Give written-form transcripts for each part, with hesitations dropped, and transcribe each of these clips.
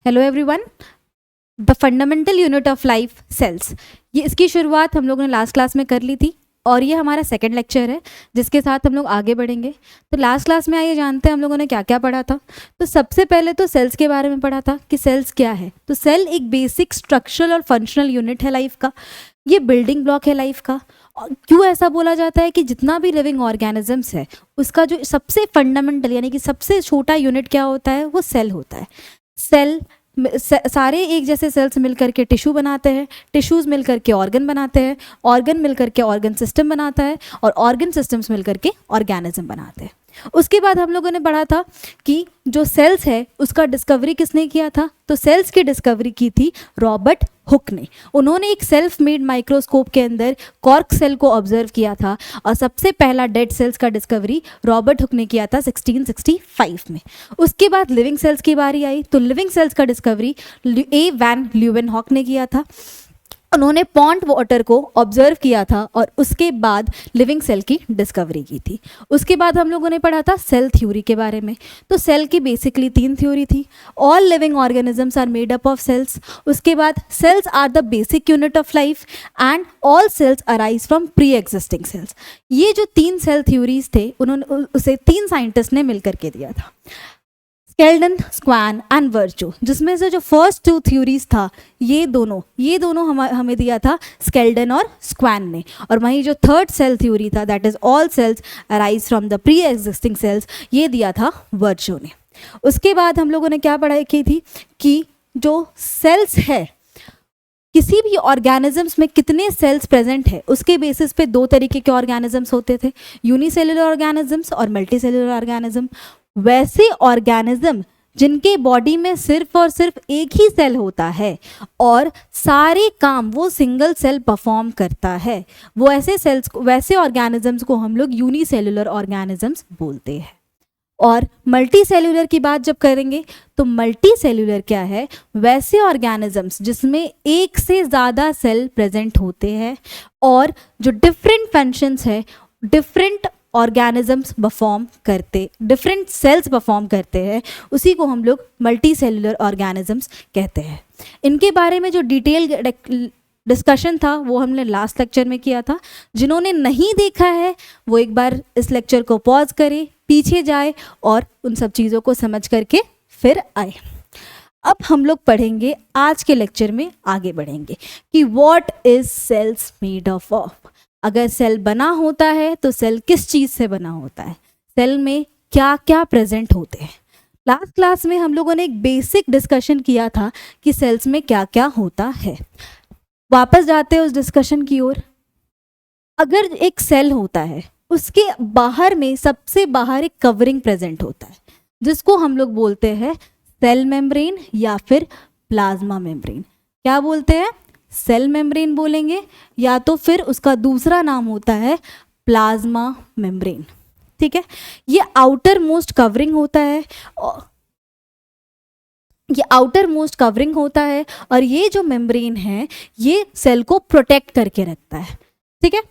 Hello everyone, the fundamental unit of life cells. ये इसकी शुरुआत हम लोगों ने लास्ट क्लास में कर ली थी और ये हमारा सेकंड लेक्चर है जिसके साथ हम लोग आगे बढ़ेंगे। तो लास्ट क्लास में आइए जानते हैं हम लोगों ने क्या क्या पढ़ा था। तो सबसे पहले तो सेल्स के बारे में पढ़ा था कि सेल्स क्या है। तो सेल एक बेसिक स्ट्रक्चरल और फंक्शनल यूनिट है लाइफ का। ये बिल्डिंग ब्लॉक है लाइफ का। और क्यों ऐसा बोला जाता है कि जितना भी लिविंग ऑर्गेनिजम्स है उसका जो सबसे फंडामेंटल यानी कि सबसे छोटा यूनिट क्या होता है, वो सेल होता है। सेल सारे एक जैसे सेल्स मिलकर के टिश्यू बनाते हैं, टिश्यूज़ मिलकर के ऑर्गन बनाते हैं, ऑर्गन मिलकर के ऑर्गन सिस्टम बनाता है और ऑर्गन सिस्टम्स मिलकर के ऑर्गेनिज्म बनाते हैं। उसके बाद हम लोगों ने पढ़ा था कि जो सेल्स है उसका डिस्कवरी किसने किया था। तो सेल्स की डिस्कवरी की थी रॉबर्ट हुक ने। उन्होंने एक सेल्फ मेड माइक्रोस्कोप के अंदर कॉर्क सेल को ऑब्जर्व किया था और सबसे पहला डेड सेल्स का डिस्कवरी रॉबर्ट हुक ने किया था 1665 में। उसके बाद लिविंग सेल्स की बारी आई। तो लिविंग सेल्स का डिस्कवरी ए वैन ल्यूवेनहॉक ने किया था। उन्होंने पॉन्ड वाटर को ऑब्जर्व किया था और उसके बाद लिविंग सेल की डिस्कवरी की थी। उसके बाद हम लोगों ने पढ़ा था सेल थ्योरी के बारे में। तो सेल की बेसिकली 3 थ्योरी थी। All living organisms are made up of cells. उसके बाद cells are the basic unit of life and all cells arise from pre existing cells. ये जो 3 सेल थ्योरीज थे उन्होंने उसे 3 साइंटिस्ट ने मिलकर के दिया था, स्केल्डन, स्क्वान एंड वर्चो। जिसमें से जो फर्स्ट 2 थ्योरीज था ये दोनों हमें दिया था स्केल्डन और स्क्वान ने। और वहीं जो थर्ड सेल थ्योरी था that is all cells arise from the pre existing cells, ये दिया था वर्चो ने। उसके बाद हम लोगों ने क्या पढ़ाई की थी कि जो सेल्स है किसी भी ऑर्गेनिजम्स में कितने सेल्स प्रेजेंट है उसके बेसिस पे 2 तरीके के ऑर्गेनिजम्स होते थे, यूनिसेलुलर ऑर्गेनिजम्स और मल्टीसेलुलर ऑर्गेनिज्म। वैसे ऑर्गेनिज्म जिनके बॉडी में सिर्फ और सिर्फ एक ही सेल होता है और सारे काम वो सिंगल सेल परफॉर्म करता है, वो वैसे ऑर्गेनिजम्स को हम लोग यूनिसेलुलर ऑर्गेनिजम्स बोलते हैं। और मल्टी सेलुलर की बात जब करेंगे तो मल्टी सेलुलर क्या है, वैसे ऑर्गेनिजम्स जिसमें एक से ज़्यादा सेल प्रेजेंट होते हैं और जो डिफरेंट फंक्शंस है different organisms different cells perform करते हैं, उसी को हम लोग मल्टी सेलुलर ऑर्गेनिजम्स कहते हैं। इनके बारे में जो डिटेल डिस्कशन था वो हमने लास्ट लेक्चर में किया था। जिन्होंने नहीं देखा है वो एक बार इस लेक्चर को पॉज करे, पीछे जाए और उन सब चीज़ों को समझ करके फिर आए। अब हम लोग पढ़ेंगे आज के लेक्चर में, आगे बढ़ेंगे कि what is cells made of. अगर सेल बना होता है तो सेल किस चीज़ से बना होता है, सेल में क्या क्या प्रेजेंट होते हैं। लास्ट क्लास में हम लोगों ने एक बेसिक डिस्कशन किया था कि सेल्स में क्या क्या होता है। वापस जाते हैं उस डिस्कशन की ओर। अगर एक सेल होता है उसके बाहर में सबसे बाहर एक कवरिंग प्रेजेंट होता है जिसको हम लोग बोलते हैं सेल मेम्ब्रेन या फिर प्लाज्मा मेम्ब्रेन। क्या बोलते हैं? सेल मेम्ब्रेन बोलेंगे या तो फिर उसका दूसरा नाम होता है प्लाज्मा मेम्ब्रेन। ठीक है, ये आउटर मोस्ट कवरिंग होता है और ये जो मेम्ब्रेन है ये सेल को प्रोटेक्ट करके रखता है। ठीक है,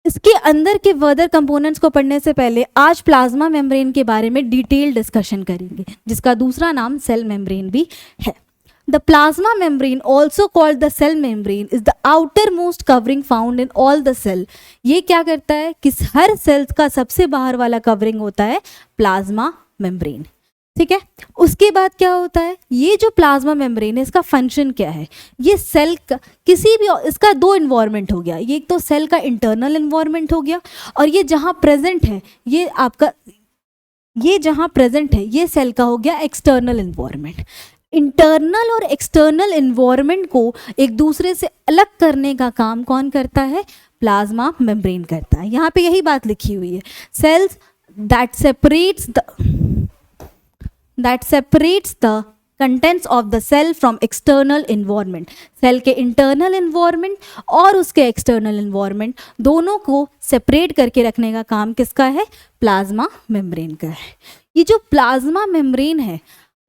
इसके अंदर के फर्दर कंपोनेंट्स को पढ़ने से पहले आज प्लाज्मा मेम्ब्रेन के बारे में डिटेल डिस्कशन करेंगे जिसका दूसरा नाम सेल मेम्ब्रेन भी है। The plasma membrane, also called the cell membrane, is the outermost covering found in all the cell. ये क्या करता है कि हर सेल्स का सबसे बाहर वाला कवरिंग होता है प्लाज्मा मेम्ब्रेन। ठीक है, उसके बाद क्या होता है, ये जो प्लाज्मा मेम्ब्रेन है इसका फंक्शन क्या है। ये सेल का किसी भी इसका 2 इन्वायरमेंट हो गया, ये एक तो सेल का इंटरनल इन्वायरमेंट हो गया और ये जहाँ प्रेजेंट है ये सेल का हो गया एक्सटर्नल इन्वायरमेंट। इंटरनल और एक्सटर्नल इन्वायरमेंट को एक दूसरे से अलग करने का काम कौन करता है? प्लाज्मा मेम्ब्रेन करता है। यहाँ पे यही बात लिखी हुई है, cells that separates the contents of the cell from external environment. Cell के इंटरनल इन्वायरमेंट और उसके एक्सटर्नल इन्वायरमेंट दोनों को सेपरेट करके रखने का काम किसका है? प्लाज्मा मेम्ब्रेन का है। ये जो प्लाज्मा मेम्ब्रेन है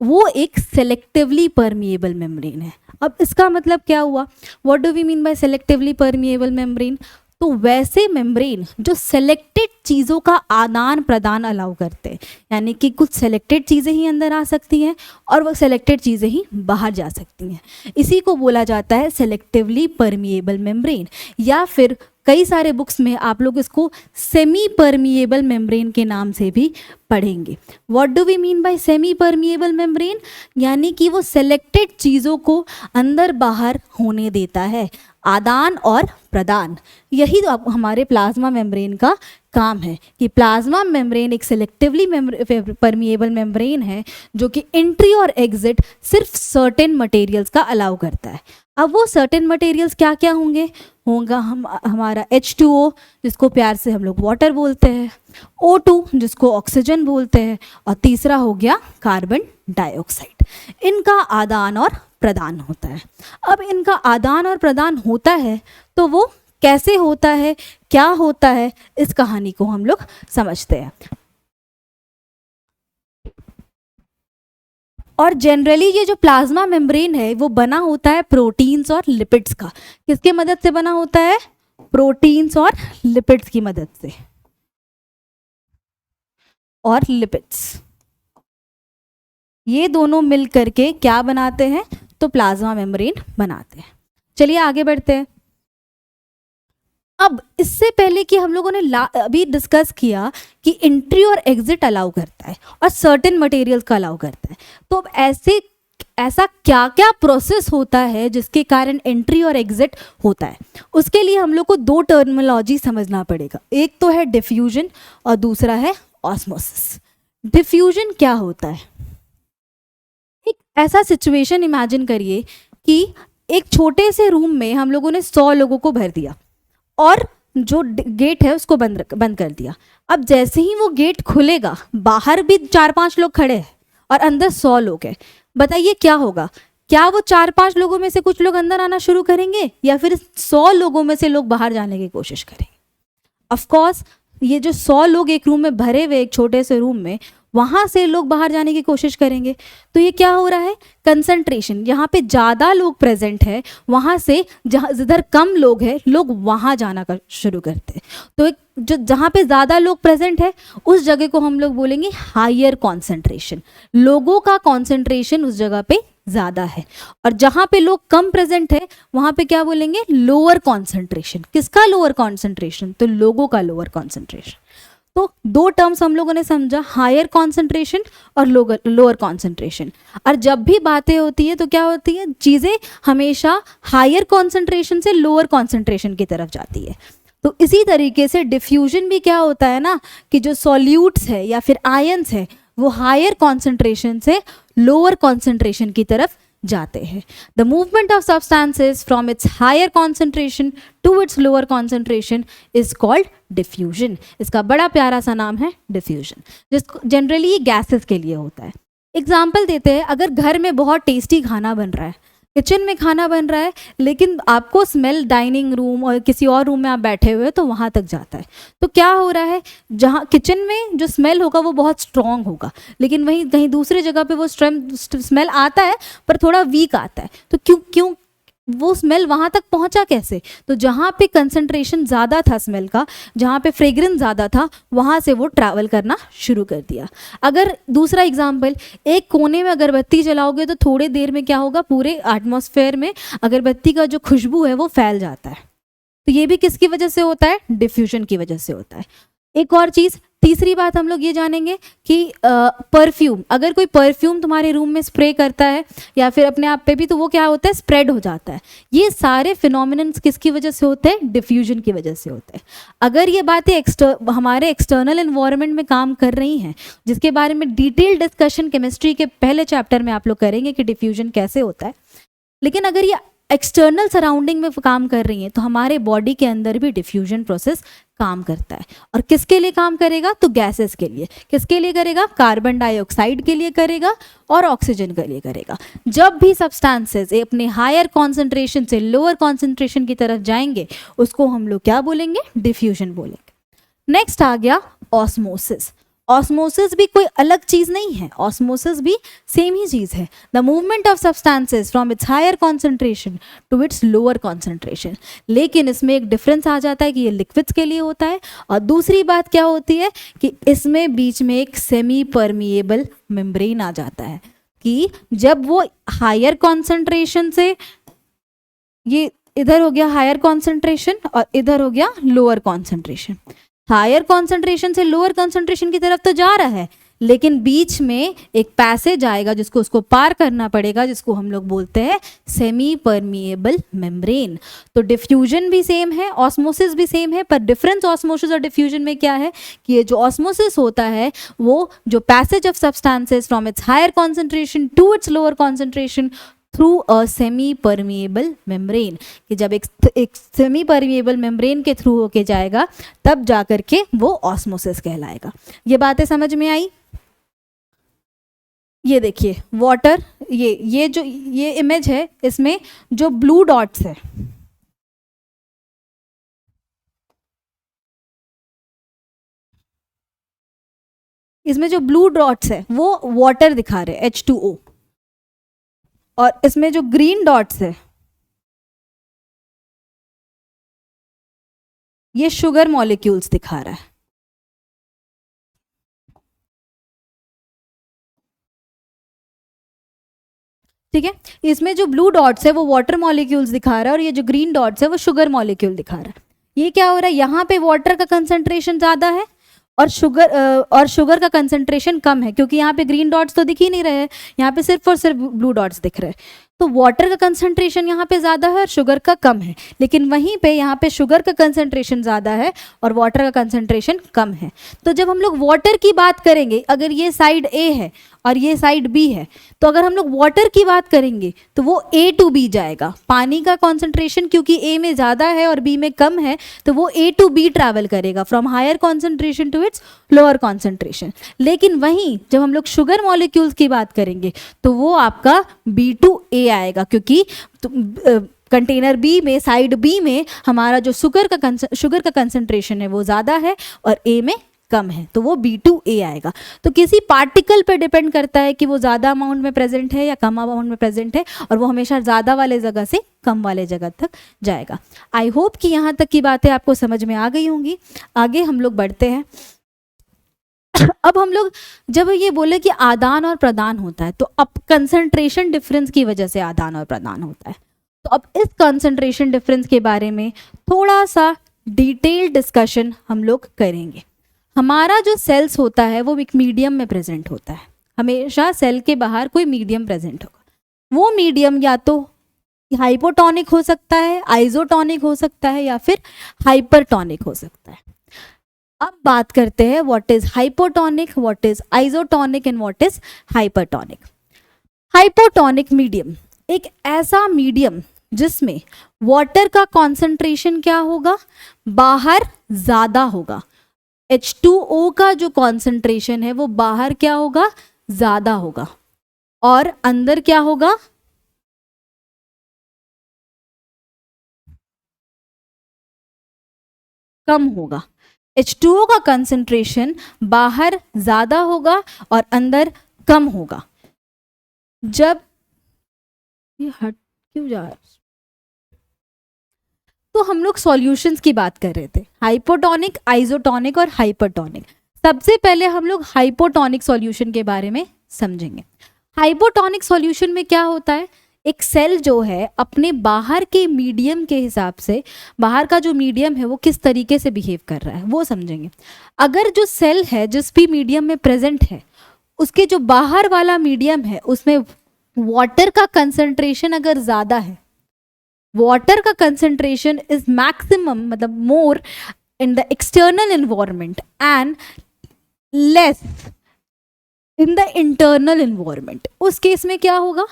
वो एक सेलेक्टिवली परमिएबल मेम्ब्रेन है। अब इसका मतलब क्या हुआ? What do we mean by selectively permeable membrane? तो वैसे मेम्ब्रेन जो सेलेक्टेड चीज़ों का आदान प्रदान अलाउ करते हैं, यानी कि कुछ सेलेक्टेड चीज़ें ही अंदर आ सकती हैं और वो सेलेक्टेड चीज़ें ही बाहर जा सकती हैं, इसी को बोला जाता है सेलेक्टिवली परमिएबल मेम्ब्रेन, या फिर कई सारे बुक्स में आप लोग इसको सेमी परमिएबल मेम्ब्रेन के नाम से भी पढ़ेंगे। What do we mean by semi permeable membrane? यानी कि वो सेलेक्टेड चीज़ों को अंदर बाहर होने देता है, आदान और प्रदान। यही तो हमारे प्लाज्मा मेम्ब्रेन का काम है कि प्लाज्मा मेम्ब्रेन एक सेलेक्टिवली परमिएबल मेम्ब्रेन है जो कि एंट्री और एग्जिट सिर्फ सर्टेन मटेरियल्स का अलाउ करता है। अब वो सर्टेन मटेरियल्स क्या क्या होगा हमारा H2O जिसको प्यार से हम लोग वाटर बोलते हैं, O2 जिसको ऑक्सीजन बोलते हैं, और तीसरा हो गया कार्बन डाइऑक्साइड। इनका आदान और प्रदान होता है। अब इनका आदान और प्रदान होता है तो वो कैसे होता है, क्या होता है, इस कहानी को हम लोग समझते हैं। और जनरली ये जो प्लाज्मा मेम्ब्रेन है वो बना होता है प्रोटीन्स और लिपिड्स का। किसकी मदद से बना होता है? प्रोटीन्स और लिपिड्स की मदद से। और लिपिड्स ये दोनों मिल करके क्या बनाते हैं? तो प्लाज्मा मेम्ब्रेन बनाते हैं। चलिए आगे बढ़ते हैं। अब इससे पहले कि हम लोगों ने अभी डिस्कस किया कि एंट्री और एग्जिट अलाउ करता है और सर्टेन मटेरियल्स का अलाउ करता है, तो अब ऐसा क्या क्या प्रोसेस होता है जिसके कारण एंट्री और एग्जिट होता है, उसके लिए हम लोग को दो टर्मिनोलॉजी समझना पड़ेगा। एक तो है डिफ्यूजन और दूसरा है ऑस्मोसिस। डिफ्यूजन क्या होता है? एक ऐसा सिचुएशन इमेजिन करिए कि एक छोटे से रूम में हम लोगों ने 100 लोगों को भर दिया और जो गेट है उसको बंद कर दिया। अब जैसे ही वो गेट खुलेगा, बाहर भी 4-5 लोग खड़े हैं और अंदर 100 लोग हैं। बताइए क्या होगा? क्या वो 4-5 लोगों में से कुछ लोग अंदर आना शुरू करेंगे या फिर 100 लोगों में से लोग बाहर जाने की कोशिश करेंगे? ऑफ कोर्स ये जो 100 लोग एक रूम में भरे हुए एक छोटे से रूम में, वहाँ से लोग बाहर जाने की कोशिश करेंगे। तो ये क्या हो रहा है? कंसंट्रेशन, जहाँ पे ज़्यादा लोग प्रेजेंट है वहाँ से जिधर कम लोग हैं लोग वहाँ जाना शुरू करते हैं। तो एक जो जहाँ पे ज़्यादा लोग प्रेजेंट है उस जगह को हम लोग बोलेंगे हायर कॉन्सेंट्रेशन। लोगों का कॉन्सेंट्रेशन उस जगह पे ज़्यादा है। और जहाँ पे लोग कम प्रेजेंट है वहाँ पे क्या बोलेंगे? Lower concentration. किसका लोअर कॉन्सेंट्रेशन? तो लोगों का लोअर कॉन्सेंट्रेशन। तो दो टर्म्स हम लोगों ने समझा, हायर कॉन्सेंट्रेशन और लोअर कॉन्सेंट्रेशन। और जब भी बातें होती है तो क्या होती है? चीज़ें हमेशा हायर कॉन्सेंट्रेशन से लोअर कॉन्सेंट्रेशन की तरफ जाती है। तो इसी तरीके से डिफ्यूजन भी क्या होता है ना, कि जो सॉल्यूट्स है या फिर आयंस है वो हायर कॉन्सेंट्रेशन से लोअर कॉन्सेंट्रेशन की तरफ जाते हैं। The movement of substances from its higher concentration to its lower concentration is called diffusion. इसका बड़ा प्यारा सा नाम है डिफ्यूजन, जिसको जनरली ये गैसेस के लिए होता है। एग्जाम्पल देते हैं, अगर घर में बहुत टेस्टी खाना बन रहा है, किचन में खाना बन रहा है, लेकिन आपको स्मेल डाइनिंग रूम और किसी और रूम में आप बैठे हुए तो वहाँ तक जाता है, तो क्या हो रहा है? जहाँ किचन में जो स्मेल होगा वो बहुत स्ट्रॉन्ग होगा, लेकिन वहीं कहीं दूसरी जगह पे वो स्मेल आता है पर थोड़ा वीक आता है। तो क्यों वो स्मेल वहाँ तक पहुँचा कैसे? तो जहाँ पे कंसंट्रेशन ज़्यादा था स्मेल का, जहाँ पे फ्रेग्रेंस ज़्यादा था, वहाँ से वो ट्रैवल करना शुरू कर दिया। अगर दूसरा एग्जाम्पल, एक कोने में अगरबत्ती जलाओगे तो थोड़ी देर में क्या होगा? पूरे एटमॉस्फेयर में अगरबत्ती का जो खुशबू है वो फैल जाता है। तो ये भी किसकी वजह से होता है? डिफ्यूजन की वजह से होता है। एक और चीज़, तीसरी बात हम लोग ये जानेंगे कि परफ्यूम, अगर कोई परफ्यूम तुम्हारे रूम में स्प्रे करता है या फिर अपने आप पे भी, तो वो क्या होता है? स्प्रेड हो जाता है। ये सारे फिनोमिनन्स किसकी वजह से होते हैं? डिफ्यूजन की वजह से होते हैं। अगर ये बातें हमारे एक्सटर्नल एनवायरनमेंट में काम कर रही हैं, जिसके बारे में डिटेल डिस्कशन केमिस्ट्री के पहले चैप्टर में आप लोग करेंगे कि डिफ्यूजन कैसे होता है, लेकिन अगर ये एक्सटर्नल सराउंडिंग में काम कर रही हैं तो हमारे बॉडी के अंदर भी डिफ्यूजन प्रोसेस काम करता है। और किसके लिए काम करेगा? तो गैसेस के लिए। किसके लिए करेगा? कार्बन डाइऑक्साइड के लिए करेगा और ऑक्सीजन के लिए करेगा। जब भी सब्सटेंसेस अपने हायर कॉन्सेंट्रेशन से लोअर कॉन्सेंट्रेशन की तरफ जाएंगे उसको हम लोग क्या बोलेंगे? डिफ्यूजन बोलेंगे। नेक्स्ट आ गया ऑस्मोसिस। ऑस्मोसिस भी कोई अलग चीज नहीं है, ऑस्मोसिस भी सेम ही चीज है, the movement of substances from its higher concentration to its lower concentration. लेकिन इसमें एक डिफरेंस आ जाता है कि ये लिक्विड्स के लिए होता है, और दूसरी बात क्या होती है कि इसमें बीच में एक सेमी परमिएबल मेम्ब्रेन आ जाता है, कि जब वो हायर कॉन्सेंट्रेशन से, ये इधर हो गया हायर कॉन्सेंट्रेशन और इधर हो गया लोअर कॉन्सेंट्रेशन, हायर कॉन्सेंट्रेशन से लोअर कॉन्सेंट्रेशन की तरफ तो जा रहा है, लेकिन बीच में एक पैसेज आएगा जिसको उसको पार करना पड़ेगा, जिसको हम लोग बोलते हैं सेमी परमिएबल मेम्ब्रेन। तो डिफ्यूजन भी सेम है, ऑस्मोसिस भी सेम है, पर डिफरेंस ऑस्मोसिस और डिफ्यूजन में क्या है कि ये जो ऑस्मोसिस होता है वो जो passage of substances from its higher concentration to its lower concentration through a semi permeable membrane, कि जब एक सेमी परमिएबल मेम्ब्रेन के थ्रू होके जाएगा तब जाकर के वो ऑस्मोसिस कहलाएगा। ये बातें समझ में आई? ये देखिए वाटर, ये जो ये इमेज है इसमें जो ब्लू डॉट्स है, इसमें जो ब्लू डॉट्स है वो वाटर दिखा रहे हैं H2O, और इसमें जो ग्रीन डॉट्स है ये शुगर मॉलिक्यूल्स दिखा रहा है। ठीक है, इसमें जो ब्लू डॉट्स है वो वाटर मॉलिक्यूल्स दिखा रहा है और ये जो ग्रीन डॉट्स है वो शुगर मॉलिक्यूल दिखा रहा है। ये क्या हो रहा है, यहाँ पे वाटर का कंसंट्रेशन ज़्यादा है और शुगर का कंसंट्रेशन कम है, क्योंकि यहाँ पे ग्रीन डॉट्स तो दिख ही नहीं रहे हैं, यहाँ पे सिर्फ और सिर्फ ब्लू डॉट्स दिख रहे हैं। तो वाटर का कंसंट्रेशन यहाँ पे ज़्यादा है और शुगर का कम है, लेकिन वहीं पे यहाँ पे शुगर का कंसंट्रेशन ज़्यादा है और वाटर का कंसंट्रेशन कम है। तो जब हम लोग वाटर की बात करेंगे, अगर ये साइड A है और ये साइड B है, तो अगर हम लोग वाटर की बात करेंगे तो वो A to B जाएगा। पानी का कॉन्सेंट्रेशन क्योंकि A में ज़्यादा है और B में कम है, तो वो A to B ट्रैवल करेगा, from higher concentration to its lower concentration. लेकिन वहीं जब हम लोग शुगर मॉलिक्यूल्स की बात करेंगे तो वो आपका B to A आएगा, क्योंकि कंटेनर B में, साइड B में हमारा जो शुगर का कंसंट्रेशन है वो ज़्यादा है और A में कम है, तो वो B to A आएगा। तो किसी पार्टिकल पे डिपेंड करता है कि वो ज़्यादा अमाउंट में प्रेजेंट है या कम अमाउंट में प्रेजेंट है, और वो हमेशा ज़्यादा वाले जगह से कम वाले जगह तक जाएगा। आई होप कि यहाँ तक की बातें आपको समझ में आ गई होंगी। आगे हम लोग बढ़ते हैं। अब हम लोग जब ये बोले कि आदान और प्रदान होता है, तो अब कंसंट्रेशन डिफरेंस की वजह से आदान और प्रदान होता है। तो अब इस कंसंट्रेशन डिफरेंस के बारे में थोड़ा सा डिटेल डिस्कशन हम लोग करेंगे। हमारा जो सेल्स होता है वो एक मीडियम में प्रेजेंट होता है, हमेशा सेल के बाहर कोई मीडियम प्रेजेंट होगा। वो मीडियम या तो हाइपोटोनिक हो सकता है, आइसोटोनिक हो सकता है, या फिर हाइपरटोनिक हो सकता है। अब बात करते हैं what is hypotonic, what is isotonic and what is hypertonic. Hypotonic medium एक ऐसा मीडियम जिसमें वाटर का कॉन्सेंट्रेशन क्या होगा, बाहर ज़्यादा होगा। H2O का जो कॉन्सेंट्रेशन है वो बाहर क्या होगा, ज़्यादा होगा, और अंदर क्या होगा, कम होगा। H2O का कंसंट्रेशन बाहर ज़्यादा होगा और अंदर कम होगा। जब ये हट क्यों जा रहा है, तो हम लोग सॉल्यूशंस की बात कर रहे थे, हाइपोटोनिक, आइसोटोनिक और हाइपरटोनिक। सबसे पहले हम लोग हाइपोटोनिक सॉल्यूशन के बारे में समझेंगे। हाइपोटोनिक सॉल्यूशन में क्या होता है, एक सेल जो है अपने बाहर के मीडियम के हिसाब से, बाहर का जो मीडियम है वो किस तरीके से बिहेव कर रहा है वो समझेंगे। अगर जो सेल है जिस भी मीडियम में प्रेजेंट है, उसके जो बाहर वाला मीडियम है उसमें वाटर का कंसंट्रेशन अगर ज़्यादा है, वाटर का कंसंट्रेशन इज मैक्सिमम, मतलब more in the external environment and less in the internal environment, उस केस में क्या होगा,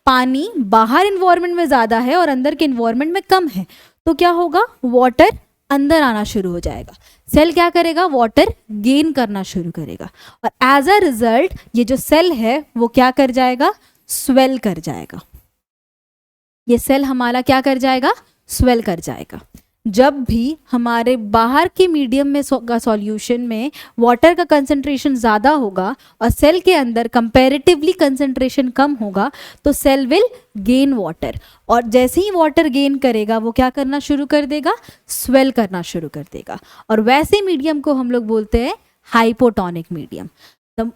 पानी बाहर एनवायरनमेंट में ज़्यादा है और अंदर के एनवायरनमेंट में कम है, तो क्या होगा, वाटर अंदर आना शुरू हो जाएगा। सेल क्या करेगा, वाटर गेन करना शुरू करेगा, और एज अ रिजल्ट ये जो सेल है वो क्या कर जाएगा, स्वेल कर जाएगा। ये सेल हमारा क्या कर जाएगा, स्वेल कर जाएगा। जब भी हमारे बाहर के मीडियम में का सॉल्यूशन में वाटर का कंसंट्रेशन ज़्यादा होगा और सेल के अंदर कंपैरेटिवली कंसंट्रेशन कम होगा, तो सेल विल गेन वाटर, और जैसे ही वाटर गेन करेगा वो क्या करना शुरू कर देगा, स्वेल करना शुरू कर देगा, और वैसे मीडियम को हम लोग बोलते हैं hypotonic medium. The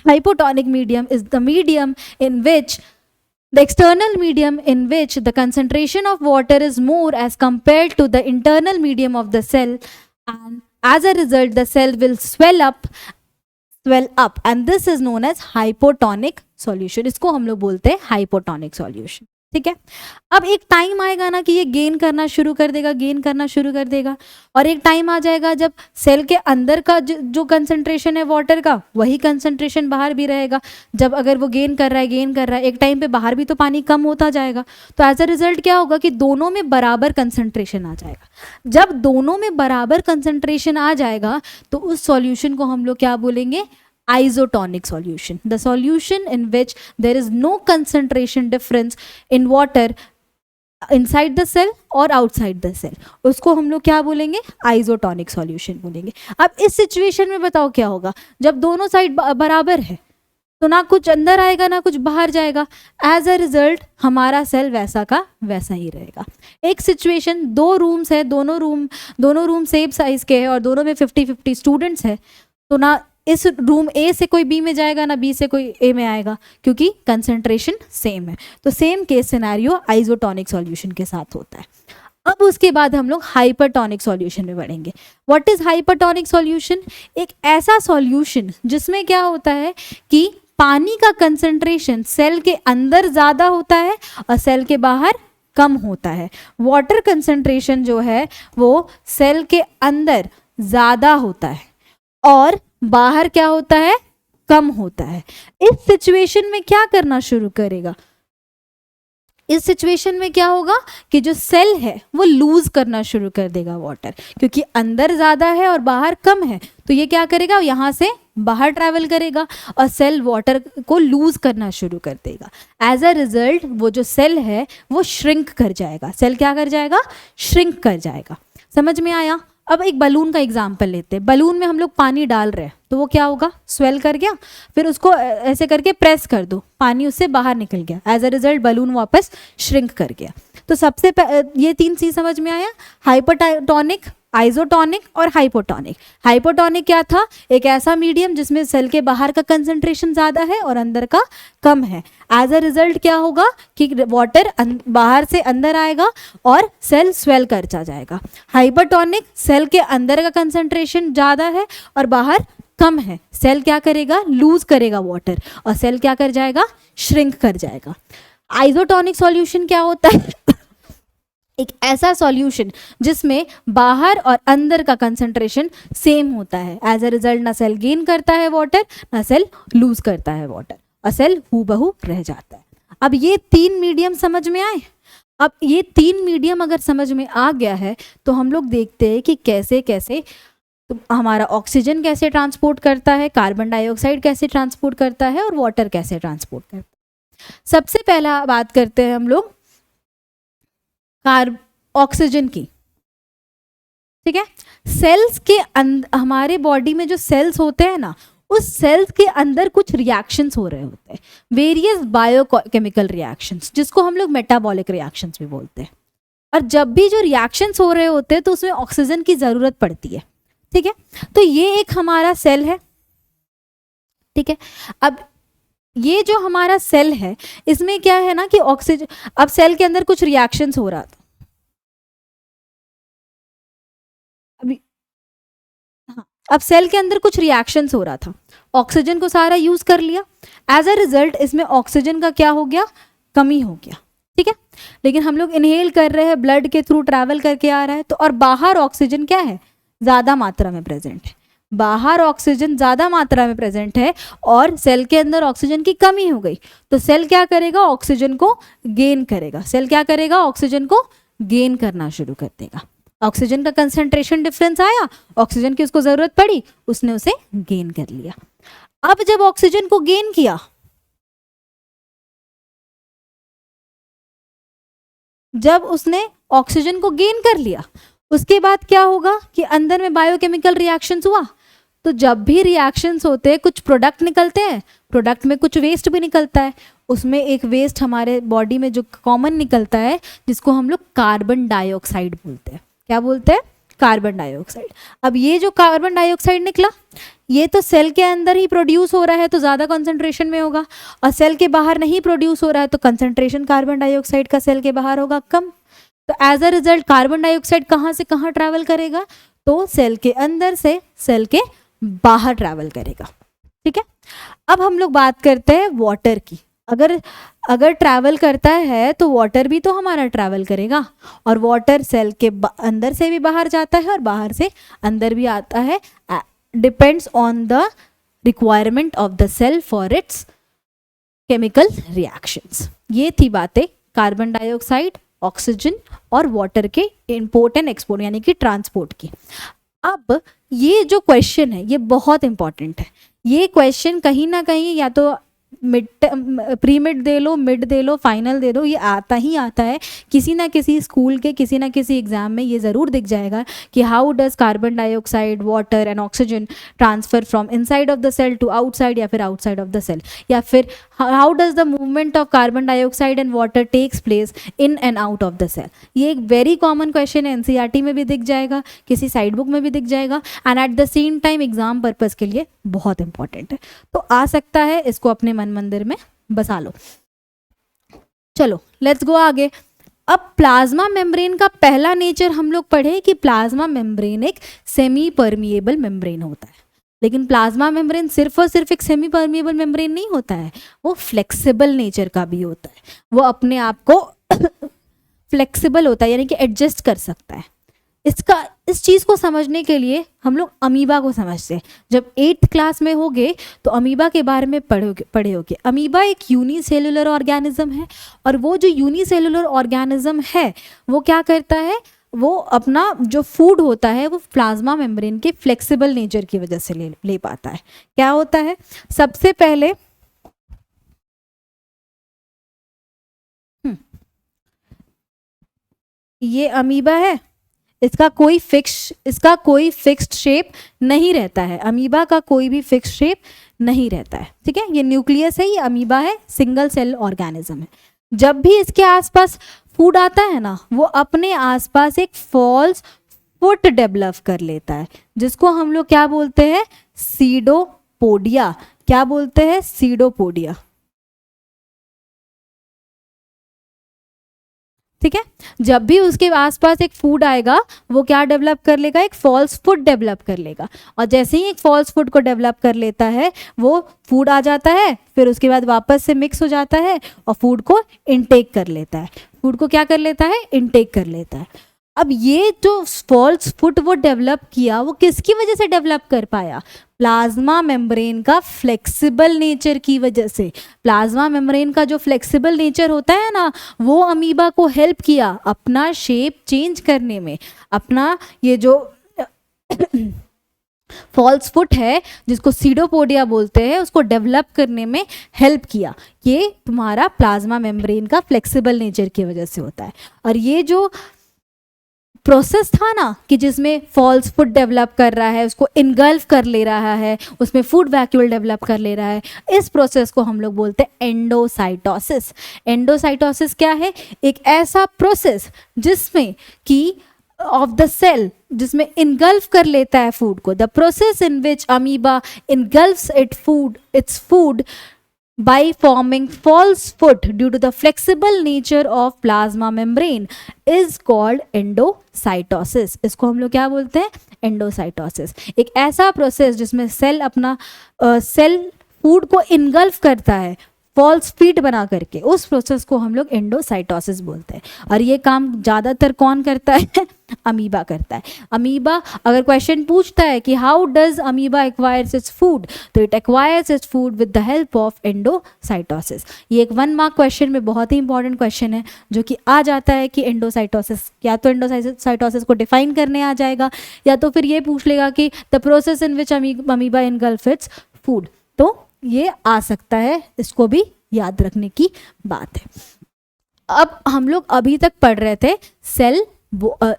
hypotonic medium is the medium in which the external medium in which the concentration of water is more as compared to the internal medium of the cell, and as a result the cell will swell up and this is known as hypotonic solution। इसको हम लोग बोलते हैं hypotonic solution। ठीक है, अब एक time आएगा ना कि ये गेन करना शुरू कर देगा, और एक टाइम आ जाएगा जब सेल के अंदर का जो कंसंट्रेशन है वाटर का, वही कंसंट्रेशन बाहर भी रहेगा। जब अगर वो गेन कर रहा है, एक टाइम पे बाहर भी तो पानी कम होता जाएगा, तो एज अ रिजल्ट क्या होगा कि दोनों में बराबर कंसंट्रेशन आ जाएगा। जब दोनों में बराबर कंसंट्रेशन आ जाएगा तो उस सॉल्यूशन को हम लोग क्या बोलेंगे, isotonic solution, the solution in which there is no concentration difference in water inside the cell और outside the cell, उसको हम लोग क्या बोलेंगे, isotonic solution बोलेंगे। अब इस सिचुएशन में बताओ क्या होगा, जब दोनों साइड बराबर है तो ना कुछ अंदर आएगा ना कुछ बाहर जाएगा, एज अ रिजल्ट हमारा सेल वैसा का वैसा ही रहेगा। एक सिचुएशन, दो रूम्स है, दोनों रूम सेम साइज के हैं और दोनों में 50-50 स्टूडेंट्स है, तो ना इस रूम ए से कोई बी में जाएगा ना बी से कोई ए में आएगा, क्योंकि कंसंट्रेशन सेम है। तो same case scenario isotonic solution के साथ होता है। अब उसके बाद हम लोग हाइपरटोनिक सॉल्यूशन में बढ़ेंगे। What is hypertonic solution? एक ऐसा सॉल्यूशन जिसमें क्या होता है कि पानी का कंसंट्रेशन सेल के अंदर ज़्यादा होता है और सेल के बाहर कम होता है। वाटर कंसंट्रेशन जो है वो सेल के अंदर ज़्यादा होता है और बाहर क्या होता है, कम होता है। इस सिचुएशन में क्या करना शुरू करेगा, इस सिचुएशन में क्या होगा कि जो सेल है वो लूज करना शुरू कर देगा वाटर, क्योंकि अंदर ज़्यादा है और बाहर कम है, तो ये क्या करेगा, यहाँ से बाहर ट्रैवल करेगा और सेल वाटर को लूज करना शुरू कर देगा। एज अ रिजल्ट वो जो सेल है वो श्रिंक कर जाएगा। सेल क्या कर जाएगा, श्रिंक कर जाएगा। समझ में आया? अब एक बलून का एग्जाम्पल लेते हैं। बलून में हम लोग पानी डाल रहे हैं तो वो क्या होगा, स्वेल कर गया, फिर उसको ऐसे करके प्रेस कर दो, पानी उससे बाहर निकल गया, एज अ रिजल्ट बलून वापस श्रिंक कर गया। तो सबसे ये तीन चीज समझ में आया, हाइपरटोनिक, आइसोटोनिक और हाइपोटोनिक। हाइपोटोनिक क्या था, एक ऐसा मीडियम जिसमें सेल के बाहर का कंसंट्रेशन ज़्यादा है और अंदर का कम है। एज अ रिजल्ट क्या होगा कि वाटर बाहर से अंदर आएगा और सेल स्वेल करता जाएगा। हाइपरटोनिक, सेल के अंदर का कंसंट्रेशन ज़्यादा है और बाहर कम है, सेल क्या करेगा, लूज करेगा वाटर और सेल क्या कर जाएगा, श्रिंक कर जाएगा। आइसोटोनिक सॉल्यूशन क्या होता है एक ऐसा सॉल्यूशन जिसमें बाहर और अंदर का कंसंट्रेशन सेम होता है। एज अ रिजल्ट ना सेल गेन करता है वाटर ना सेल लूज करता है वाटर और सेल हूबहू रह जाता है। अब ये तीन मीडियम समझ में आए। अब ये तीन मीडियम अगर समझ में आ गया है तो हम लोग देखते हैं कि कैसे कैसे तो हमारा ऑक्सीजन कैसे ट्रांसपोर्ट करता है, कार्बन डाइऑक्साइड कैसे ट्रांसपोर्ट करता है और वाटर कैसे ट्रांसपोर्ट करता है। सबसे पहला बात करते हैं हम लोग ऑक्सीजन की। ठीक है, सेल्स के अंदर, हमारे बॉडी में जो सेल्स होते हैं ना, उस सेल्स के अंदर कुछ रिएक्शंस हो रहे होते हैं, वेरियस बायोकेमिकल रिएक्शंस, जिसको हम लोग मेटाबॉलिक रिएक्शंस भी बोलते हैं। और जब भी जो रिएक्शंस हो रहे होते हैं तो उसमें ऑक्सीजन की जरूरत पड़ती है। ठीक है, तो ये एक हमारा सेल है। ठीक है, अब ये जो हमारा सेल है इसमें क्या है ना कि ऑक्सीजन, अब सेल के अंदर कुछ रिएक्शंस हो रहा था अभी, हाँ, अब सेल के अंदर कुछ रिएक्शंस हो रहा था, ऑक्सीजन को सारा यूज कर लिया, एज अ रिजल्ट इसमें ऑक्सीजन का क्या हो गया, कमी हो गया। ठीक है, लेकिन हम लोग इनहेल कर रहे हैं, ब्लड के थ्रू ट्रैवल करके आ रहा है, तो और बाहर ऑक्सीजन क्या है, ज्यादा मात्रा में प्रेजेंट है, बाहर ऑक्सीजन ज़्यादा मात्रा में प्रेजेंट है और सेल के अंदर ऑक्सीजन की कमी हो गई, तो सेल क्या करेगा, ऑक्सीजन को गेन करेगा। सेल क्या करेगा, ऑक्सीजन को गेन करना शुरू कर देगा। ऑक्सीजन का कंसंट्रेशन डिफरेंस आया, ऑक्सीजन की उसको ज़रूरत पड़ी, उसने उसे गेन कर लिया। अब जब ऑक्सीजन को गेन किया, जब उसने ऑक्सीजन को गेन कर लिया, उसके बाद क्या होगा कि अंदर में बायोकेमिकल रिएक्शंस हुआ, तो जब भी रिएक्शंस होते हैं कुछ प्रोडक्ट निकलते हैं, प्रोडक्ट में कुछ वेस्ट भी निकलता है। उसमें एक वेस्ट हमारे बॉडी में जो कॉमन निकलता है जिसको हम लोग कार्बन डाइऑक्साइड बोलते हैं। क्या बोलते हैं? Carbon dioxide. अब ये जो कार्बन डाइऑक्साइड निकला ये तो सेल के अंदर ही प्रोड्यूस हो रहा है तो ज़्यादा कंसंट्रेशन में होगा, और सेल के बाहर नहीं प्रोड्यूस हो रहा है तो कंसंट्रेशन कार्बन डाइऑक्साइड का सेल के बाहर होगा कम। तो as a result carbon dioxide कहाँ से कहाँ ट्रैवल करेगा? तो सेल के अंदर से सेल के बाहर ट्रैवल करेगा। ठीक है, अब हम लोग बात करते हैं वाटर की। अगर ट्रैवल करता है तो वाटर भी तो हमारा ट्रैवल करेगा, और वाटर सेल के अंदर से भी बाहर जाता है और बाहर से अंदर भी आता है, depends on the requirement of the cell for its chemical reactions. ये थी बातें कार्बन डाइऑक्साइड, ऑक्सीजन और वाटर के इंपोर्ट एंड एक्सपोर्ट यानी कि ट्रांसपोर्ट की। अब ये जो क्वेश्चन है ये बहुत इंपॉर्टेंट है। ये क्वेश्चन कहीं ना कहीं या तो प्री मिड दे लो, मिड दे लो, फाइनल दे दो, ये आता ही आता है किसी ना किसी स्कूल के किसी ना किसी एग्जाम में ये ज़रूर दिख जाएगा कि how does carbon dioxide, water and oxygen transfer from inside of the cell to outside या फिर आउटसाइड ऑफ द सेल, या फिर how does the movement of carbon dioxide and water takes place in and out of the cell. ये एक very common question है, NCERT में भी दिख जाएगा, किसी साइड बुक में भी दिख जाएगा, and at the same time exam purpose के लिए बहुत इंपॉर्टेंट है। तो आ सकता है, इसको अपने मन मंदिर में बसा लो। चलो लेट्स गो आगे। अब प्लाज्मा मेम्ब्रेन का पहला नेचर हम लोग पढ़े कि प्लाज्मा मेम्ब्रेन एक सेमी परमिएबल मेम्ब्रेन होता है, लेकिन प्लाज्मा मेम्ब्रेन सिर्फ और सिर्फ एक सेमी परमिएबल मेम्ब्रेन नहीं होता है, वो फ्लेक्सिबल नेचर का भी होता है। वो अपने आप को फ्लेक्सिबल होता है यानी कि एडजस्ट कर सकता है। इस चीज़ को समझने के लिए हम लोग अमीबा को समझते हैं। जब 8th क्लास में होगे तो अमीबा के बारे में पढ़े होगे। अमीबा एक यूनिसेलुलर ऑर्गेनिज्म है, और वो जो यूनिसेलुलर ऑर्गेनिज्म है वो क्या करता है, वो अपना जो फूड होता है वो प्लाज्मा मेम्ब्रेन के फ्लेक्सिबल नेचर की वजह से ले पाता है। क्या होता है? सबसे पहले ये अमीबा है, इसका कोई फिक्स्ड शेप नहीं रहता है। अमीबा का कोई भी फिक्स्ड शेप नहीं रहता है। ठीक है, ये न्यूक्लियस है, ये अमीबा है, सिंगल सेल ऑर्गेनिज्म है। जब भी इसके आसपास फूड आता है ना, वो अपने आसपास एक फॉल्स फुट डेवलप कर लेता है, जिसको हम लोग क्या बोलते हैं? सीडोपोडिया। क्या बोलते हैं? सीडोपोडिया। ठीक है, जब भी उसके आसपास एक फूड आएगा वो क्या डेवलप कर लेगा? एक फॉल्स फूड डेवलप कर लेगा, और जैसे ही एक फॉल्स फूड को डेवलप कर लेता है वो फूड आ जाता है, फिर उसके बाद वापस से मिक्स हो जाता है और फूड को इनटेक कर लेता है। फूड को क्या कर लेता है? इनटेक कर लेता है। अब ये जो फॉल्स फूड वो डेवलप किया वो किसकी वजह से डेवलप कर पाया? प्लाज्मा मेम्ब्रेन का फ्लेक्सिबल नेचर की वजह से। प्लाज्मा मेम्ब्रेन का जो फ्लेक्सिबल नेचर होता है ना, वो अमीबा को हेल्प किया अपना शेप चेंज करने में, अपना ये जो फॉल्स फुट है जिसको सीडोपोडिया बोलते हैं उसको डेवलप करने में हेल्प किया। ये तुम्हारा प्लाज्मा मेम्ब्रेन का फ्लेक्सिबल नेचर की वजह से होता है। और ये जो प्रोसेस था ना कि जिसमें फॉल्स फूड डेवलप कर रहा है, उसको इनगल्फ कर ले रहा है, उसमें फूड वैक्यूल डेवलप कर ले रहा है, इस प्रोसेस को हम लोग बोलते हैं एंडोसाइटोसिस। एंडोसाइटोसिस क्या है? एक ऐसा प्रोसेस जिसमें कि ऑफ द सेल जिसमें इनगल्फ कर लेता है फूड को। The process in which amoeba engulfs its food by forming false foot due to the flexible nature of plasma membrane is called endocytosis। इसको हम लोग क्या बोलते हैं? एंडोसाइटोसिस। एक ऐसा प्रोसेस जिसमें सेल अपना सेल फूड को इनगल्फ करता है फॉल्स फीट बना करके, उस प्रोसेस को हम लोग एंडोसाइटोसिस बोलते हैं। और ये काम ज़्यादातर कौन करता है? अमीबा करता है। अमीबा अगर क्वेश्चन पूछता है कि how does amoeba acquires its food, तो it acquires its food with the help of endocytosis. ये एक 1 मार्क क्वेश्चन में बहुत ही इंपॉर्टेंट क्वेश्चन है जो कि आ जाता है कि एंडोसाइटोसिस, या तो एंडोसाइटोसिस को डिफाइन करने आ जाएगा, या तो फिर ये पूछ लेगा कि the process in which amoeba engulf it's food. तो ये आ सकता है, इसको भी याद रखने की बात है। अब हम लोग अभी तक पढ़ रहे थे सेल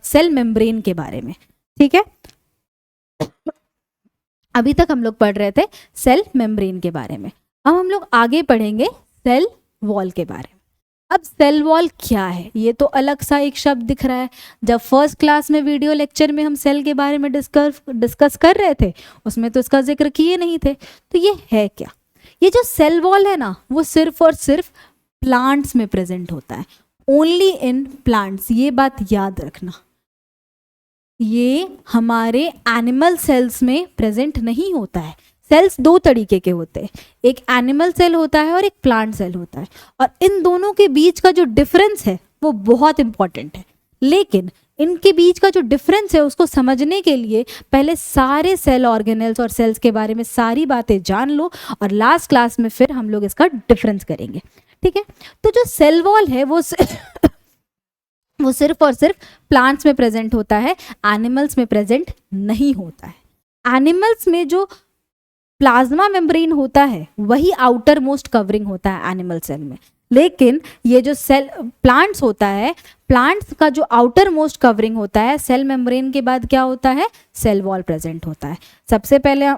सेल मेम्ब्रेन के बारे में। ठीक है, अभी तक हम लोग पढ़ रहे थे सेल मेम्ब्रेन के बारे में। अब हम लोग आगे पढ़ेंगे सेल वॉल के बारे में। अब सेल वॉल क्या है, ये तो अलग सा एक शब्द दिख रहा है। जब फर्स्ट क्लास में वीडियो लेक्चर में हम सेल के बारे में डिस्कस कर रहे थे उसमें तो इसका जिक्र किए नहीं थे। तो ये है क्या, ये जो सेल वॉल है ना वो सिर्फ और सिर्फ प्लांट्स में प्रेजेंट होता है, ओनली इन प्लांट्स। ये बात याद रखना, ये हमारे एनिमल सेल्स में प्रेजेंट नहीं होता है। सेल्स दो तरीके के होते हैं, एक एनिमल सेल होता है और एक प्लांट सेल होता है, और इन दोनों के बीच का जो डिफरेंस है वो बहुत इंपॉर्टेंट है। लेकिन इनके बीच का जो डिफरेंस है उसको समझने के लिए पहले सारे सेल ऑर्गेनेल्स और सेल्स के बारे में सारी बातें जान लो, और लास्ट क्लास में फिर हम लोग इसका डिफरेंस करेंगे। ठीक है, तो जो सेल वॉल है वो सिर्फ और सिर्फ प्लांट्स में प्रेजेंट होता है, एनिमल्स में प्रेजेंट नहीं होता है। एनिमल्स में जो प्लाज्मा मेम्ब्रेन होता है वही आउटर मोस्ट कवरिंग होता है एनिमल सेल में, लेकिन ये जो सेल प्लांट्स होता है, प्लांट्स का जो आउटर मोस्ट कवरिंग होता है सेल मेम्ब्रेन के बाद क्या होता है, सेल वॉल प्रेजेंट होता है। सबसे पहले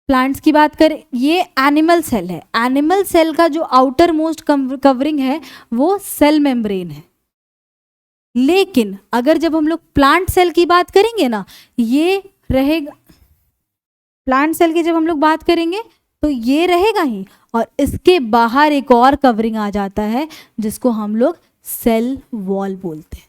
प्लांट्स की बात करें, ये एनिमल सेल है, एनिमल सेल का जो आउटर मोस्ट कवरिंग है वो सेल मेम्ब्रेन है। लेकिन अगर जब हम लोग प्लांट सेल की बात करेंगे ना, ये रहेगा, प्लांट सेल की जब हम लोग बात करेंगे तो ये रहेगा ही, और इसके बाहर एक और कवरिंग आ जाता है जिसको हम लोग सेल वॉल बोलते हैं।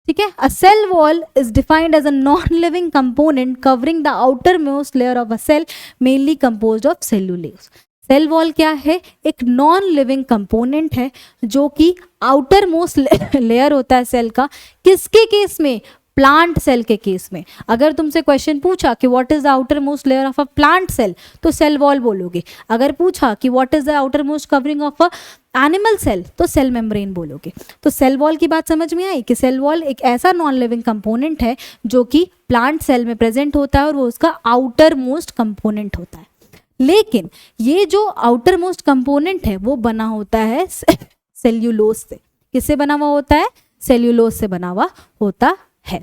ठीक है, a cell wall is defined as a non living component covering the outermost layer of a cell mainly composed of cellulose. Cell wall क्या है, एक नॉन लिविंग कंपोनेंट है जो कि आउटर मोस्ट लेयर होता है सेल का। किसके केस में, प्लांट सेल के केस में। अगर तुमसे क्वेश्चन पूछा कि what is the outermost layer of a plant cell तो सेल वॉल बोलोगे। अगर पूछा कि what is the outermost covering of a animal cell तो सेल मेम्ब्रेन बोलोगे। तो सेल वॉल की बात समझ में आई कि सेल वॉल एक ऐसा नॉन लिविंग कंपोनेंट है जो कि प्लांट सेल में प्रेजेंट होता है और वो उसका आउटर मोस्ट कंपोनेंट होता है। लेकिन ये जो आउटर मोस्ट कंपोनेंट है वो बना होता है सेल्यूलोज से। किससे बना हुआ होता है, सेल्यूलोज से बना हुआ होता है।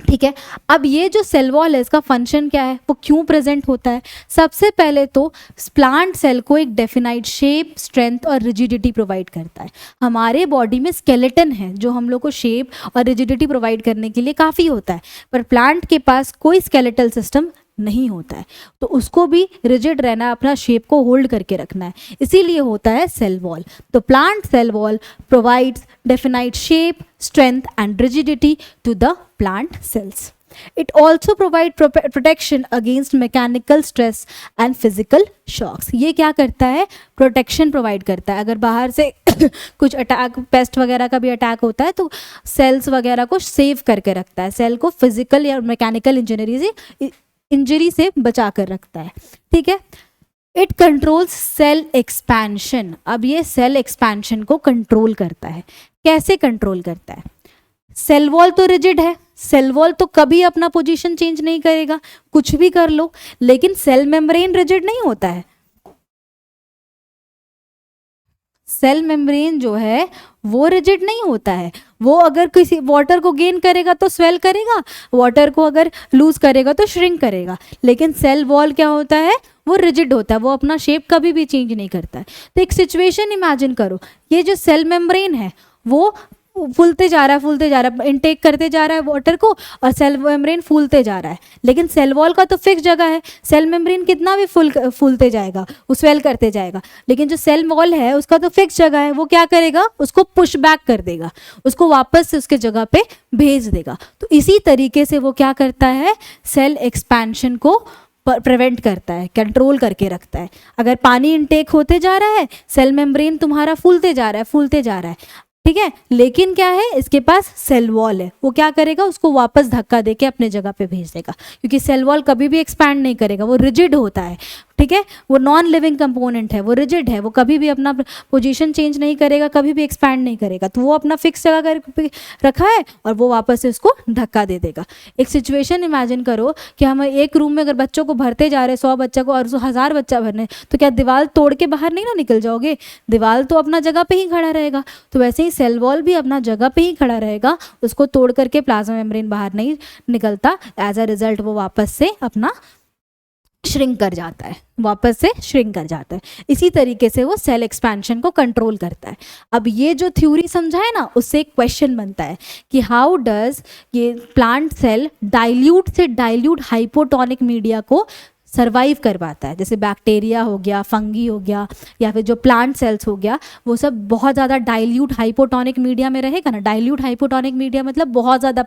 ठीक है, अब ये जो सेल वॉल है इसका फंक्शन क्या है, वो क्यों प्रेजेंट होता है। सबसे पहले तो प्लांट सेल को एक डेफिनाइट शेप, स्ट्रेंथ और रिजिडिटी प्रोवाइड करता है। हमारे बॉडी में स्केलेटन है जो हम लोग को शेप और रिजिडिटी प्रोवाइड करने के लिए काफ़ी होता है, पर प्लांट के पास कोई स्केलेटल सिस्टम नहीं होता है, तो उसको भी रिजिड रहना, अपना शेप को होल्ड करके रखना है, इसीलिए होता है सेल वॉल। तो plant cell wall provides definite shape, strength and rigidity to the plant cells. It also provide protection against mechanical stress and physical shocks. ये क्या करता है, प्रोटेक्शन प्रोवाइड करता है। अगर बाहर से कुछ अटैक, पेस्ट वगैरह का भी अटैक होता है तो सेल्स वगैरह को सेव करके रखता है, सेल को फिजिकल या मैकेनिकल इंजरी से बचा कर रखता है। ठीक है, इट कंट्रोल्स सेल एक्सपेंशन। अब ये सेल एक्सपेंशन को कंट्रोल करता है। कैसे कंट्रोल करता है, सेल वॉल तो रिजिड है, सेल वॉल तो कभी अपना पोजीशन चेंज नहीं करेगा, कुछ भी कर लो, लेकिन सेल मेम्ब्रेन रिजिड नहीं होता है। सेल मेम्ब्रेन जो है वो रिजिड नहीं होता है, वो अगर किसी वाटर को गेन करेगा तो स्वेल करेगा, वाटर को अगर लूज करेगा तो श्रिंक करेगा, लेकिन सेल वॉल क्या होता है, वो रिजिड होता है, वो अपना शेप कभी भी चेंज नहीं करता है। तो एक सिचुएशन इमेजिन करो, ये जो सेल मेम्ब्रेन है वो फूलते जा रहा है, इनटेक करते जा रहा है वाटर को, और सेल मेम्ब्रेन फूलते जा रहा है, लेकिन सेल वॉल का तो फिक्स जगह है। सेल मेम्ब्रेन कितना भी फूलते जाएगा, वो स्वेल करते जाएगा, लेकिन जो सेल वॉल है उसका तो फिक्स जगह है, वो क्या करेगा, उसको पुश बैक कर देगा, उसको वापस से उसके जगह पे भेज देगा। तो इसी तरीके से वो क्या करता है, सेल एक्सपेंशन को प्रिवेंट करता है, कंट्रोल करके रखता है। अगर पानी इनटेक होते जा रहा है, सेल मेम्ब्रेन तुम्हारा फूलते जा रहा है, ठीक है, लेकिन क्या है, इसके पास सेल वॉल है, वो क्या करेगा, उसको वापस धक्का देके अपने जगह पे भेज देगा, क्योंकि सेल वॉल कभी भी एक्सपैंड नहीं करेगा, वो रिजिड होता है, ठीक है, वो नॉन लिविंग कंपोनेंट है, वो रिजिड है, वो कभी भी अपना पोजीशन चेंज नहीं करेगा, कभी भी एक्सपैंड नहीं करेगा, तो वो अपना फिक्स जगह कर रखा है और वो वापस से उसको धक्का दे देगा। एक सिचुएशन इमेजिन करो कि हम एक रूम में अगर बच्चों को भरते जा रहे 100 बच्चा को और 1000 बच्चा भरने, तो क्या दीवार तोड़ के बाहर नहीं ना निकल जाओगे? दीवार तो अपना जगह पे ही खड़ा रहेगा। तो वैसे ही सेल वॉल भी अपना जगह पे ही खड़ा रहेगा, उसको तोड़ करके प्लाज्मा मेम्ब्रेन बाहर नहीं निकलता। एज अ रिजल्ट वो वापस से अपना श्रिंक कर जाता है, वापस से श्रिंक कर जाता है। इसी तरीके से वो सेल एक्सपेंशन को कंट्रोल करता है। अब ये जो थ्योरी समझा है ना, उससे एक क्वेश्चन बनता है कि हाउ डज ये प्लांट सेल डाइल्यूट से डाइल्यूट हाइपोटोनिक मीडिया को सर्वाइव कर पाता है। जैसे बैक्टीरिया हो गया, फंगी हो गया, या फिर जो प्लांट सेल्स हो गया, वो सब बहुत ज़्यादा डाइल्यूट हाइपोटोनिक मीडिया में रहेगा ना। डाइल्यूट हाइपोटोनिक मीडिया मतलब बहुत ज़्यादा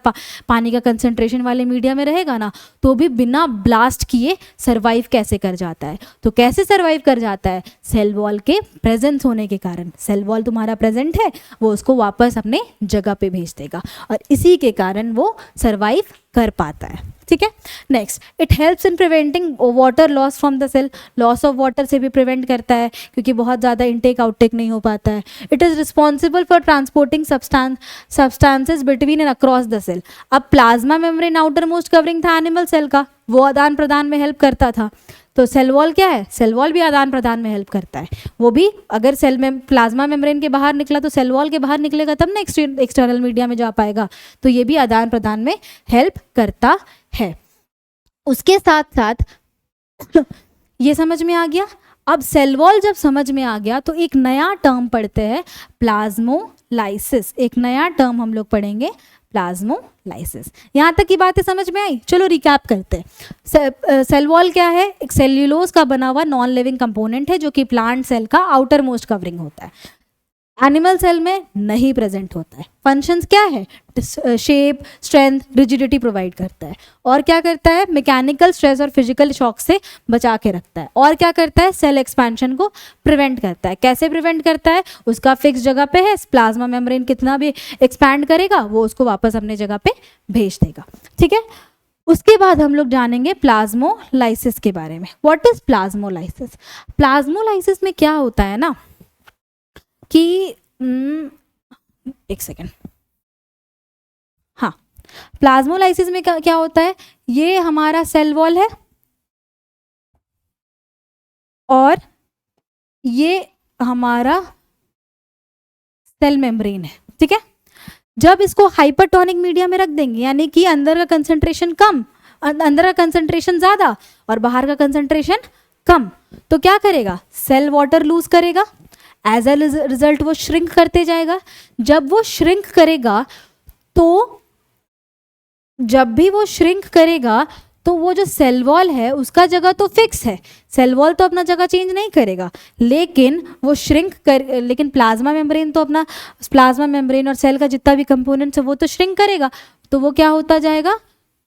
पानी का कंसंट्रेशन वाले मीडिया में रहेगा ना, तो भी बिना ब्लास्ट किए सर्वाइव कैसे कर जाता है? तो कैसे सर्वाइव कर जाता है? सेल वॉल के प्रेजेंस होने के कारण। सेल वॉल तुम्हारा प्रेजेंट है, वो उसको वापस अपने जगह पे भेज देगा और इसी के कारण वो सर्वाइव कर पाता है। ठीक है, next, it helps in preventing water loss from the cell. Loss of water से भी प्रिवेंट करता है क्योंकि बहुत ज़्यादा इनटेक आउटटेक नहीं हो पाता है। It is responsible for transporting substances between and across the cell. अब plasma membrane outermost covering था एनिमल सेल का, वो आदान प्रदान में हेल्प करता था। तो सेल वॉल क्या है? सेल वॉल भी आदान प्रदान में हेल्प करता है। वो भी अगर सेल में प्लाज्मा मेम्ब्रेन के बाहर निकला तो सेल वॉल के बाहर निकलेगा तब ना एक्सटर्नल मीडिया में जा पाएगा। तो ये भी आदान प्रदान में हेल्प करता है। उसके साथ साथ ये समझ में आ गया। अब सेल वॉल जब समझ में आ गया तो एक नया टर्म पढ़ते हैं, प्लाज्मोलाइसिस। एक नया टर्म हम लोग पढ़ेंगे, प्लाज्मोलाइसिस। यहाँ तक की बातें समझ में आई? चलो रिकैप करते हैं। सेल वॉल क्या है? एक सेल्यूलोज का बना हुआ नॉन लिविंग कंपोनेंट है जो कि प्लांट सेल का आउटर मोस्ट कवरिंग होता है। एनिमल सेल में नहीं प्रेजेंट होता है। फंक्शंस क्या है? शेप, स्ट्रेंथ, रिजिडिटी प्रोवाइड करता है। और क्या करता है? मैकेनिकल स्ट्रेस और फिजिकल शॉक से बचा के रखता है। और क्या करता है? सेल एक्सपेंशन को प्रिवेंट करता है। कैसे प्रिवेंट करता है? उसका फिक्स जगह पे है, प्लाज्मा मेम्ब्रेन कितना भी एक्सपैंड करेगा वो उसको वापस अपने जगह पे भेज देगा। ठीक है, उसके बाद हम लोग जानेंगे प्लाज्मोलाइसिस के बारे में। What is plasmolysis? प्लाज्मोलाइसिस में क्या होता है ना कि एक सेकेंड, हाँ, प्लाज्मोलाइसिस में क्या होता है? ये हमारा सेल वॉल है और ये हमारा सेल मेम्ब्रेन है। ठीक है, जब इसको हाइपरटोनिक मीडिया में रख देंगे, यानी कि अंदर का कंसंट्रेशन कम, अंदर का कंसंट्रेशन ज्यादा और बाहर का कंसंट्रेशन कम, तो क्या करेगा? सेल वाटर लूज करेगा। एज अ रिजल्ट वो श्रिंक करते जाएगा। जब वो श्रिंक करेगा तो जब भी वो श्रिंक करेगा तो वो जो सेल वॉल है उसका जगह तो फिक्स है, सेल वॉल तो अपना जगह चेंज नहीं करेगा, लेकिन वो लेकिन प्लाज्मा मेम्ब्रेन तो अपना, प्लाज्मा मेम्ब्रेन और सेल का जितना भी कंपोनेंट्स है वो तो श्रिंक करेगा। तो वो क्या होता जाएगा?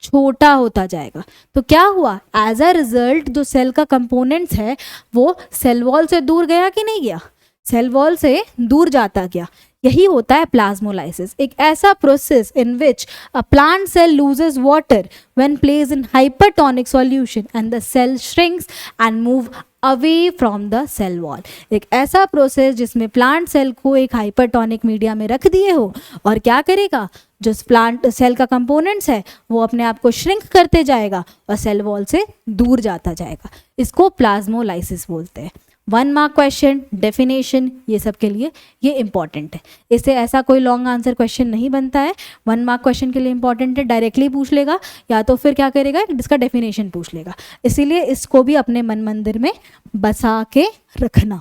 छोटा होता जाएगा। तो क्या हुआ? एज अ रिजल्ट जो सेल का कंपोनेंट्स है वो सेल वॉल से दूर गया कि नहीं गया? सेल वॉल से दूर जाता गया। यही होता है प्लाज्मोलाइसिस, एक ऐसा process in which a plant cell loses water when placed in hypertonic solution and the cell shrinks and move away from the cell wall. एक ऐसा प्रोसेस जिसमें प्लांट सेल को एक हाइपरटोनिक मीडिया में रख दिए हो और क्या करेगा? जो प्लांट सेल का कंपोनेंट्स है वो अपने आप को श्रिंक करते जाएगा और सेल वॉल से दूर जाता जाएगा। इसको प्लाज्मोलाइसिस बोलते हैं। 1 मार्क क्वेश्चन, डेफिनेशन, ये सब के लिए ये इंपॉर्टेंट है। इससे ऐसा कोई लॉन्ग आंसर क्वेश्चन नहीं बनता है। 1 मार्क क्वेश्चन के लिए इंपॉर्टेंट है, डायरेक्टली पूछ लेगा या तो फिर क्या करेगा? इसका डेफिनेशन पूछ लेगा। इसीलिए इसको भी अपने मन मंदिर में बसा के रखना।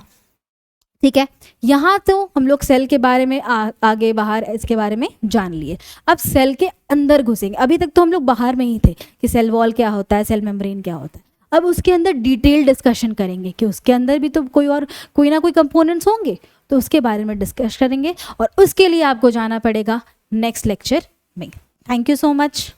ठीक है, यहाँ तो हम लोग सेल के बारे में आगे बाहर इसके बारे में जान लिए। अब सेल के अंदर घुसेंगे। अभी तक तो हम लोग बाहर में ही थे कि सेल वॉल क्या होता है, सेल मेम्ब्रेन क्या होता है। अब उसके अंदर डिटेल डिस्कशन करेंगे कि उसके अंदर भी तो कोई ना कोई कंपोनेंट्स होंगे, तो उसके बारे में डिस्कस करेंगे और उसके लिए आपको जाना पड़ेगा नेक्स्ट लेक्चर में। Thank you so much.